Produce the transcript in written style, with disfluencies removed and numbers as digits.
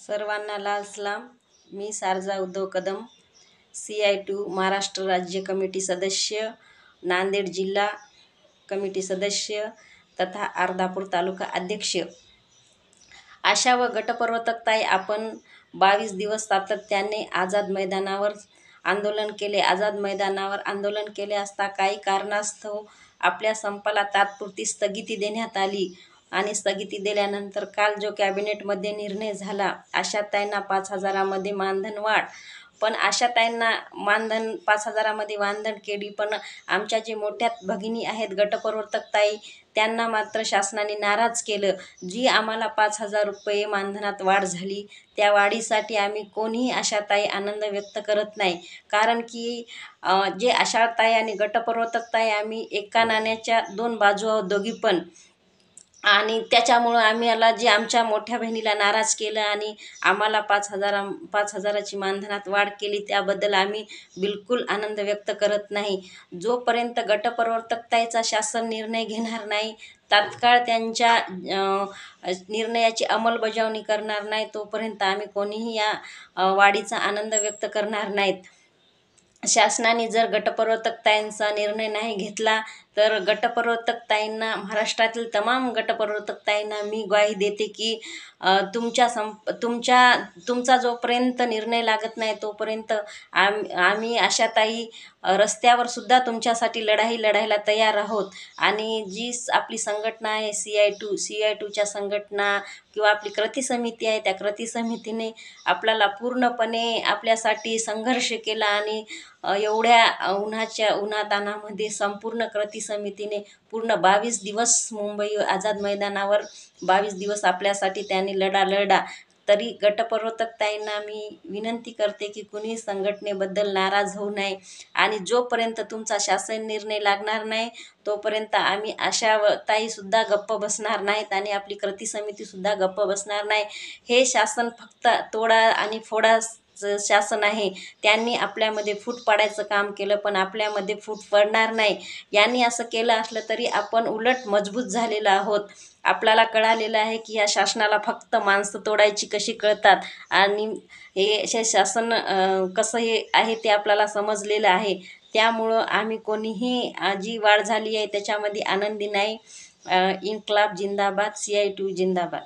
सर्वांना लाल सलाम. मी सारजा उद्धव कदम, CI2 महाराष्ट्र राज्य कमिटी सदस्य, नांदेड जिल्हा कमिटी सदस्य तथा अर्धापूर तालुका अध्यक्ष. आशा व गटप्रवर्तकताई, आपण 22 दिवस सातत्याने आझाद मैदानावर आंदोलन केले असता काही कारणास्तव आपल्या संपाला तात्पुरती स्थगिती देण्यात आली आणि स्थगिती दिल्यानंतर काल जो कॅबिनेटमध्ये निर्णय झाला, आशाताईंना 5,000मध्ये मानधन वाढ. पण आशाताईंना 5,000मध्ये मानधन केली, पण आमच्या जे मोठ्या भगिनी आहेत गटप्रवर्तकताई, त्यांना मात्र शासनाने नाराज केलं. जी आम्हाला 5,000 रुपये मानधनात वाढ झाली, त्या वाढीसाठी आम्ही कोणीही आशाताई आनंद व्यक्त करत नाही. कारण की जे आशाताई आणि गटप्रवर्तकताई, आम्ही एका नाण्याच्या दोन बाजू आहोत दोघी पण. आणि त्याच्यामुळं आम्हाला जे आमच्या मोठ्या बहिणीला नाराज केलं आणि आम्हाला 5,000ची मानधनात वाढ केली, त्याबद्दल आम्ही बिलकुल आनंद व्यक्त करत नाही. जोपर्यंत गटप्रवर्तकताईचा शासन निर्णय घेणार नाही, तात्काळ त्यांच्या निर्णयाची अंमलबजावणी करणार नाही, तोपर्यंत आम्ही कोणीही या वाढीचा आनंद व्यक्त करणार नाहीत. शासनाने जर गटप्रवर्तकताईंचा निर्णय नाही घेतला तर गटप्रवर्तकताईंना, महाराष्ट्रातील तमाम गटप्रवर्तकताईंना मी ग्वाही देते की तुमचा जोपर्यंत निर्णय लागत नाही तोपर्यंत आम्ही आशाताई रस्त्यावर सुद्धा तुमच्यासाठी लढायला तयार आहोत. आणि जी आपली संघटना आहे CI2च्या संघटना किंवा आपली कृती समिती आहे, त्या कृती समितीने आपल्याला पूर्णपणे आपल्यासाठी संघर्ष केला आणि एवढ्या उन्हातानामध्ये संपूर्ण कृती समितीने पूर्ण 22 दिवस मुंबई आझाद मैदानावर 22 दिवस आपल्यासाठी त्यांनी लढा. तरी गटप्रवर्तकताईंना मी विनंती करते की कुणी संघटनेबद्दल नाराज होऊ नये आणि जोपर्यंत तुमचा शासन निर्णय लागणार नाही तोपर्यंत आम्ही आशाताईसुद्धा गप्प बसणार नाहीत आणि आपली कृती समितीसुद्धा गप्प बसणार नाही. हे शासन फक्त तोडा आणि फोडा शासन आहे. त्यांनी आपल्यामध्ये फूट पाडायचं काम केलं, पण आपल्यामध्ये फूट पडणार नाही. यांनी असं केलं असलं तरी आपण उलट मजबूत झालेलो आहोत. आपल्याला कळालेलं आहे की या शासनाला फक्त माणसं तोडायची कशी कळतात आणि हे शासन कसं हे आहे ते आपल्याला समजलेलं आहे. त्यामुळं आम्ही कोणीही जी वाढ झाली आहे त्याच्यामध्ये आनंदी नाही. इन्क्लाब जिंदाबाद, CI2 जिंदाबाद.